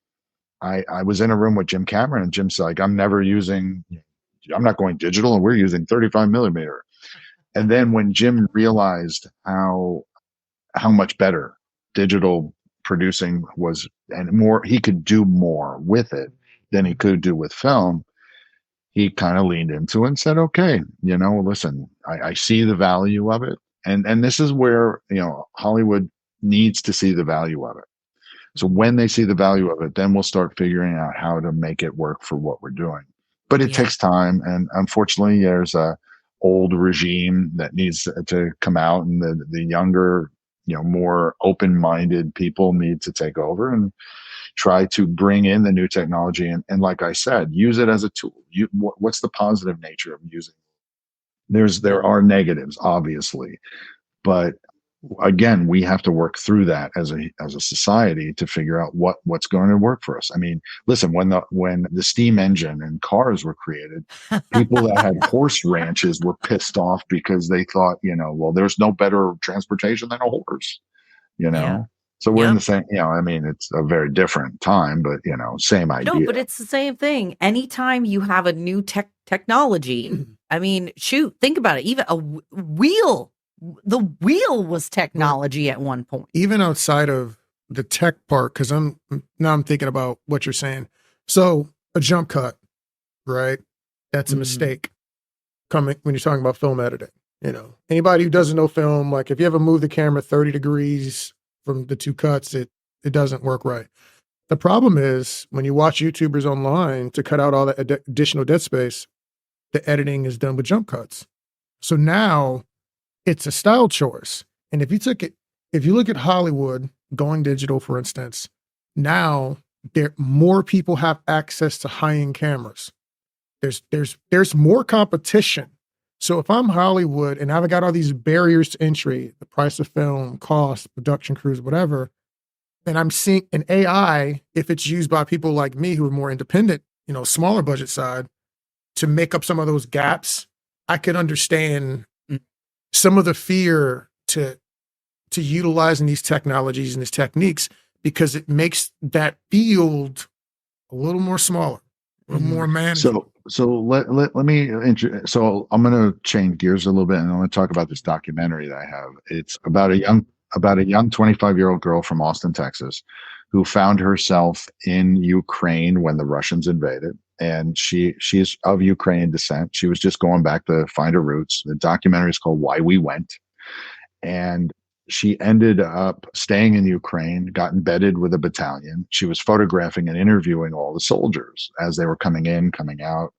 I was in a room with Jim Cameron, and Jim's like, I'm not going digital, and we're using 35 millimeter. And then when Jim realized how much better digital producing was, and more, he could do more with it than he could do with film, he kind of leaned into it and said, okay, listen, I see the value of it. And this is where, Hollywood needs to see the value of it. So when they see the value of it, then we'll start figuring out how to make it work for what we're doing. But it takes time. And unfortunately, there's a old regime that needs to come out, and the younger, more open-minded people need to take over and try to bring in the new technology. And like I said, use it as a tool. What's the positive nature of using it? There are negatives, obviously, but again, we have to work through that as a society to figure out what's going to work for us. I mean, listen, when the steam engine and cars were created, people that had horse ranches were pissed off because they thought, well, there's no better transportation than a horse, Yeah. So we're in the same, I mean, it's a very different time, but same idea. No, but it's the same thing. Anytime you have a new technology, I mean, shoot, think about it. Even a wheel. The wheel was technology at one point. Even outside of the tech part, because I'm thinking about what you're saying. So a jump cut, right? That's a mistake coming when you're talking about film editing. Anybody who doesn't know film, like if you ever move the camera 30 degrees from the two cuts, it doesn't work right. The problem is when you watch YouTubers online to cut out all that additional dead space, the editing is done with jump cuts. So now it's a style choice. And if you look at Hollywood going digital, for instance, now more people have access to high-end cameras. There's more competition. So if I'm Hollywood and I've got all these barriers to entry, the price of film, cost, production crews, whatever, and I'm seeing an AI, if it's used by people like me who are more independent, smaller budget side, to make up some of those gaps, I could understand some of the fear to utilizing these technologies and these techniques, because it makes that field a little more smaller, a little more manageable. So let me so I'm going to change gears a little bit, and I'm going to talk about this documentary that I have. It's about a young 25-year-old girl from Austin, Texas, who found herself in Ukraine when the Russians invaded, and she's of Ukrainian descent. She was just going back to find her roots. The documentary is called Why We Went, and she ended up staying in Ukraine, got embedded with a battalion. She was photographing and interviewing all the soldiers as they were coming in, coming out.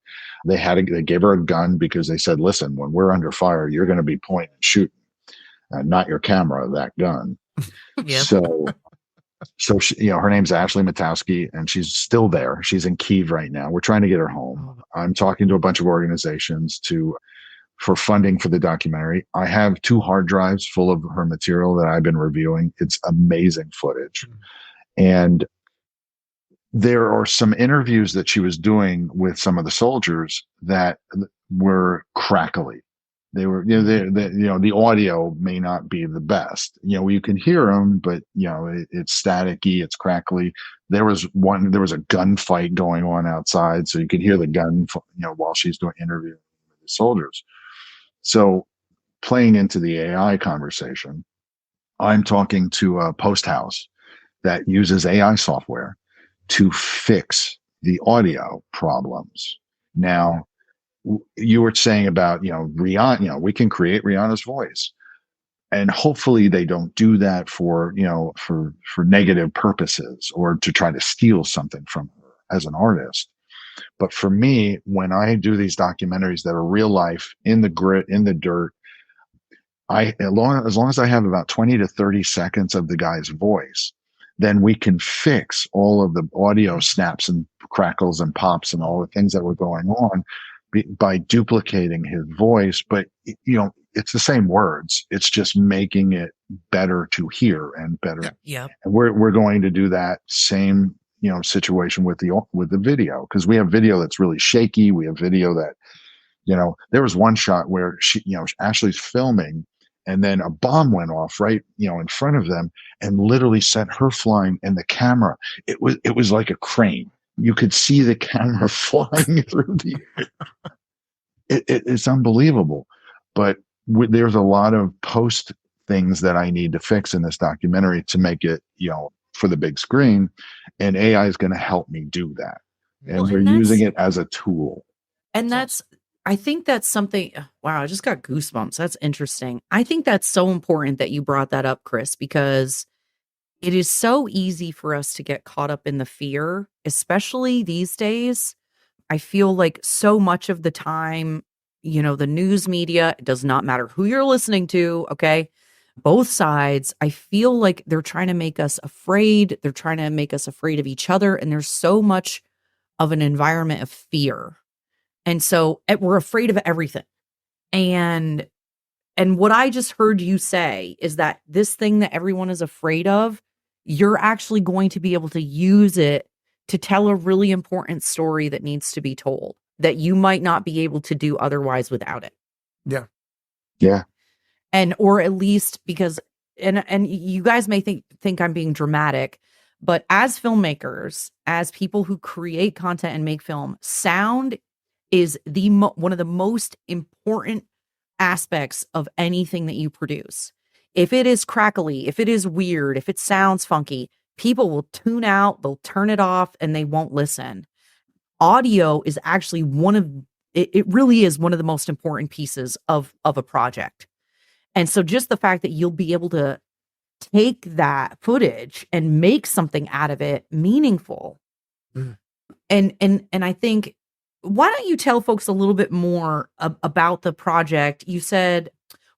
They gave her a gun because they said, listen, when we're under fire, you're going to be pointing and shooting, not your camera, that gun. Yep. So she, her name's Ashley Matowski, and she's still there. She's in Kyiv right now. We're trying to get her home. I'm talking to a bunch of organizations for funding for the documentary. I have 2 hard drives full of her material that I've been reviewing. It's amazing footage. And there are some interviews that she was doing with some of the soldiers that were crackly. They were, the audio may not be the best. You can hear them, but it's staticky, it's crackly. There was a gunfight going on outside, so you could hear the gun, while she's doing interviewing with the soldiers. So, playing into the AI conversation, I'm talking to a post house that uses AI software to fix the audio problems. Now, you were saying about, Rihanna, we can create Rihanna's voice, and hopefully they don't do that for negative purposes or to try to steal something from her as an artist. But for me, when I do these documentaries that are real life, in the grit, in the dirt, as long as I have about 20 to 30 seconds of the guy's voice, then we can fix all of the audio snaps and crackles and pops and all the things that were going on by duplicating his voice. But, it's the same words. It's just making it better to hear and better. Yeah. And we're going to do that same situation with the video, because we have video that's really shaky. We have video that, there was one shot where she, Ashley's filming, and then a bomb went off right, in front of them, and literally sent her flying, and the camera, it was like a crane. You could see the camera flying through the air. It's unbelievable. But there's a lot of post things that I need to fix in this documentary to make it, for the big screen, and AI is going to help me do that. And we're using it as a tool. And I think that's something, wow, I just got goosebumps. That's interesting. I think that's so important that you brought that up, Chris, because it is so easy for us to get caught up in the fear, especially these days. I feel like so much of the time, the news media, it does not matter who you're listening to, okay? Both sides, I feel like they're trying to make us afraid. They're trying to make us afraid of each other. And there's so much of an environment of fear. And so we're afraid of everything. And what I just heard you say is that this thing that everyone is afraid of, you're actually going to be able to use it to tell a really important story that needs to be told, that you might not be able to do otherwise without it. Yeah. Yeah. And, or at least because, and you guys may think I'm being dramatic, but as filmmakers, as people who create content and make film, sound is one of the most important aspects of anything that you produce. If it is crackly, if it is weird, if it sounds funky, people will tune out, they'll turn it off, and they won't listen. Audio is actually it really is one of the most important pieces of a project. And so just the fact that you'll be able to take that footage and make something out of it meaningful. And I think, why don't you tell folks a little bit more about the project? You said,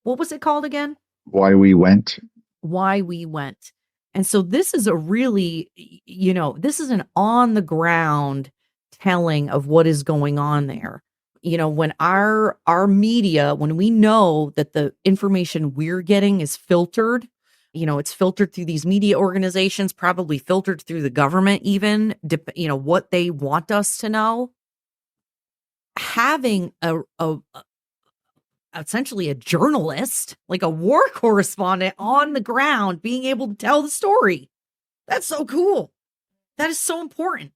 what was it called again? Why We Went. Why We Went. And so this is a really, this is an on the ground telling of what is going on there. You know, when our media, when we know that the information we're getting is filtered, you know, it's filtered through these media organizations, probably filtered through the government, even, you know, what they want us to know. Having essentially a journalist, like a war correspondent on the ground, being able to tell the story. That's so cool. That is so important.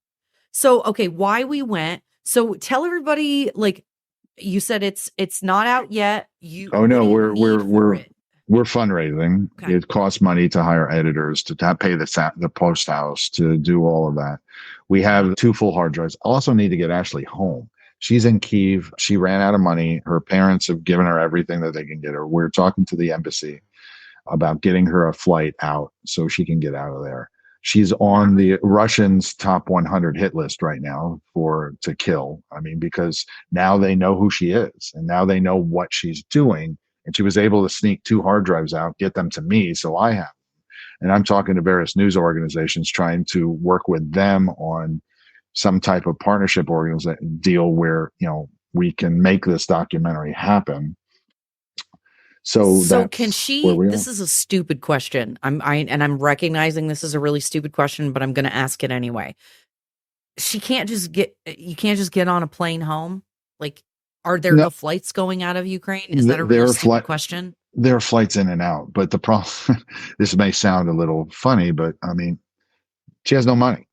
So, okay, why we went. So tell everybody, like you said, it's not out yet. Oh no, we're fundraising. Okay. It costs money to hire editors, to pay the post house, to do all of that. We have 2 full hard drives. I also need to get Ashley home. She's in Kyiv. She ran out of money. Her parents have given her everything that they can get her. We're talking to the embassy about getting her a flight out so she can get out of there. She's on the Russians' top 100 hit list right now to kill. I mean, because now they know who she is and now they know what she's doing. And she was able to sneak 2 hard drives out, get them to me, so I have them. And I'm talking to various news organizations, trying to work with them on some type of partnership deal where, you know, we can make this documentary happen. So can she, this is a stupid question. I'm recognizing this is a really stupid question, but I'm going to ask it anyway. You can't just get on a plane home. Like, are there no flights going out of Ukraine? Is that a really stupid question? There are flights in and out, but the problem, this may sound a little funny, but I mean, she has no money.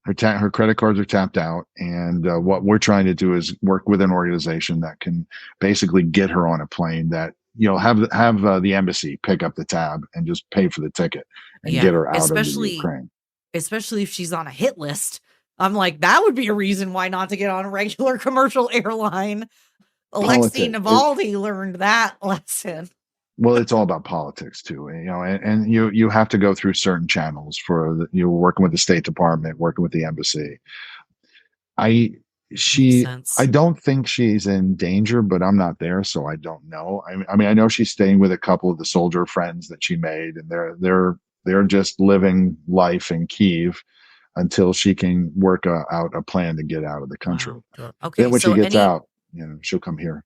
Her credit cards are tapped out, and what we're trying to do is work with an organization that can basically get her on a plane that, you know, have the embassy pick up the tab and just pay for the ticket and get her out of Ukraine. Especially if she's on a hit list. I'm like, that would be a reason why not to get on a regular commercial airline. Alexei Navalny learned that lesson. Well, it's all about politics too, you know, and you have to go through certain channels for you're working with the State Department, working with the embassy. I don't think she's in danger, but I'm not there, so I don't know. I mean, I know she's staying with a couple of the soldier friends that she made, and they're just living life in Kyiv until she can work out a plan to get out of the country. Wow. Okay, then when she gets out, you know, she'll come here.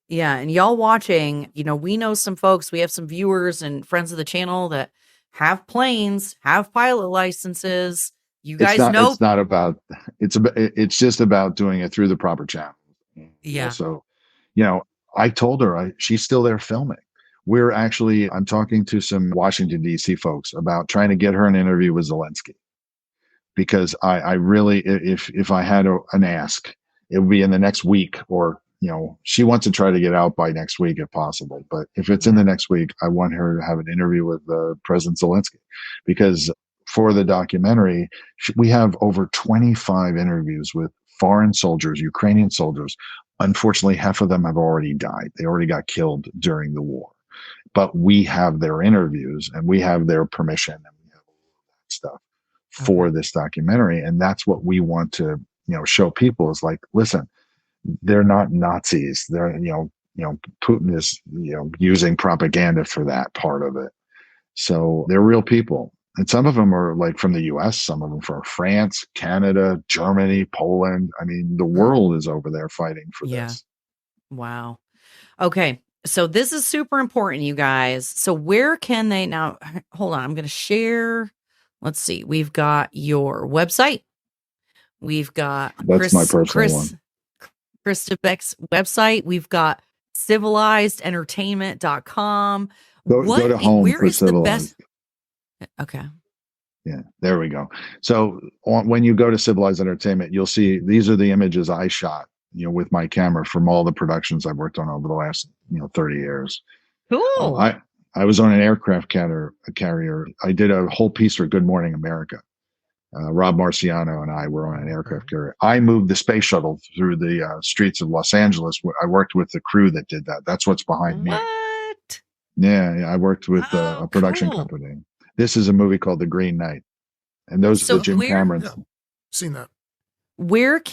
Yeah, and y'all watching, you know, we know some folks, we have some viewers and friends of the channel that have planes, have pilot licenses. You guys know it's not about it's just about doing it through the proper channels. Yeah. So, you know, I told her she's still there filming. I'm talking to some Washington, D.C. folks about trying to get her an interview with Zelensky, because I really, if I had an ask, it would be in the next week, or, you know, she wants to try to get out by next week if possible. But if it's in the next week, I want her to have an interview with President Zelensky, because for the documentary, we have over 25 interviews with foreign soldiers, Ukrainian soldiers. Unfortunately, half of them have already died. They already got killed during the war. But we have their interviews and we have their permission and we have all that stuff for this documentary. And that's what we want to, you know, show people is like, listen, they're not Nazis. They're, you know, Putin is, you know, using propaganda for that part of it. So they're real people. And some of them are like from the US, some of them from France, Canada, Germany, Poland. I mean, the world is over there fighting for this. Wow. Okay. So this is super important, you guys. So where can they now? Hold on. I'm going to share. Let's see. We've got your website. We've got my personal one. Chris Debiec's website. We've got civilizedentertainment.com. Go to home. Where is the best? Okay. Yeah, there we go. So when you go to Civilized Entertainment, you'll see these are the images I shot, you know, with my camera from all the productions I've worked on over the last, you know, 30 years. Cool. I was on an aircraft carrier. I did a whole piece for Good Morning America. Rob Marciano and I were on an aircraft carrier. I moved the space shuttle through the streets of Los Angeles. I worked with the crew that did that. That's what's behind me. What? Yeah, I worked with a production company. This is a movie called The Green Knight. And those are the Jim Camerons. Yeah, seen that. Where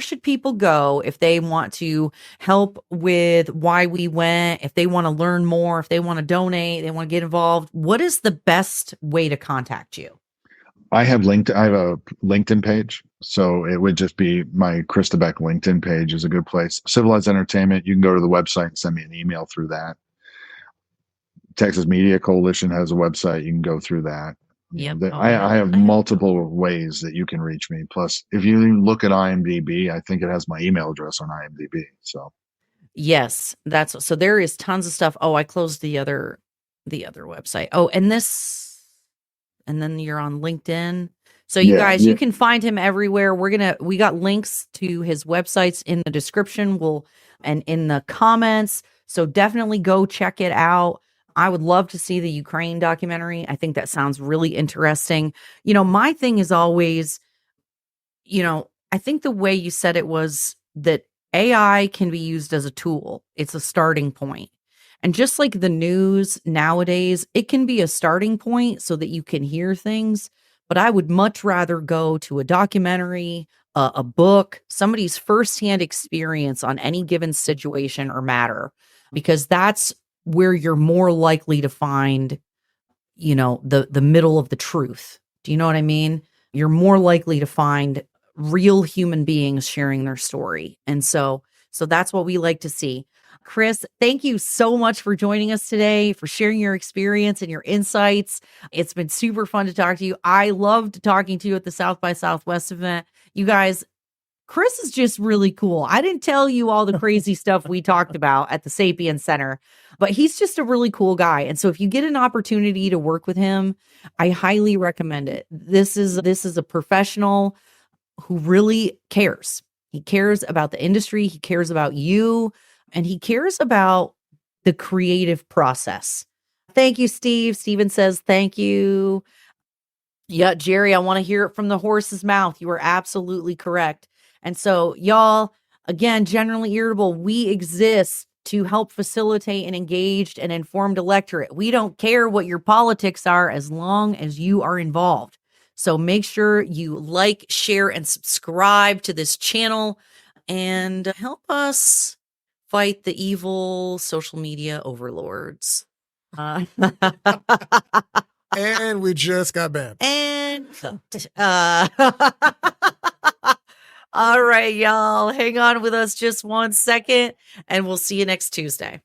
should people go if they want to help with Why We Went, if they want to learn more, if they want to donate, they want to get involved? What is the best way to contact you? I have a LinkedIn page. So it would just be my Chris Debiec LinkedIn page is a good place. Civilized Entertainment, you can go to the website and send me an email through that. Texas Media Coalition has a website. You can go through that. Yep. I have multiple ways that you can reach me. Plus, if you look at IMDb, I think it has my email address on IMDb. So yes, so there is tons of stuff. Oh, I closed the other website. Oh, and then you're on LinkedIn. So you guys, you can find him everywhere. We got links to his websites in the description and in the comments. So definitely go check it out. I would love to see the Ukraine documentary. I think that sounds really interesting. My thing is always, I think the way you said it was that AI can be used as a tool. It's a starting point. And just like the news nowadays, it can be a starting point so that you can hear things. But I would much rather go to a documentary, a book, somebody's firsthand experience on any given situation or matter, because that's where you're more likely to find, the middle of the truth. Do you know what I mean? You're more likely to find real human beings sharing their story. And so that's what we like to see. Chris, thank you so much for joining us today, for sharing your experience and your insights. It's been super fun to talk to you. I loved talking to you at the South by Southwest event. You guys, Chris is just really cool. I didn't tell you all the crazy stuff we talked about at the Sapien Center, but he's just a really cool guy. And so if you get an opportunity to work with him, I highly recommend it. This is a professional who really cares. He cares about the industry. He cares about you, and he cares about the creative process. Thank you, Steve. Steven says, thank you. Yeah, Jerry, I want to hear it from the horse's mouth. You are absolutely correct. And so, y'all, again, Generally Irritable, we exist to help facilitate an engaged and informed electorate. We don't care what your politics are as long as you are involved. So make sure you like, share, and subscribe to this channel and help us fight the evil social media overlords. And we just got banned. And all right, y'all, hang on with us just 1 second, and we'll see you next Tuesday.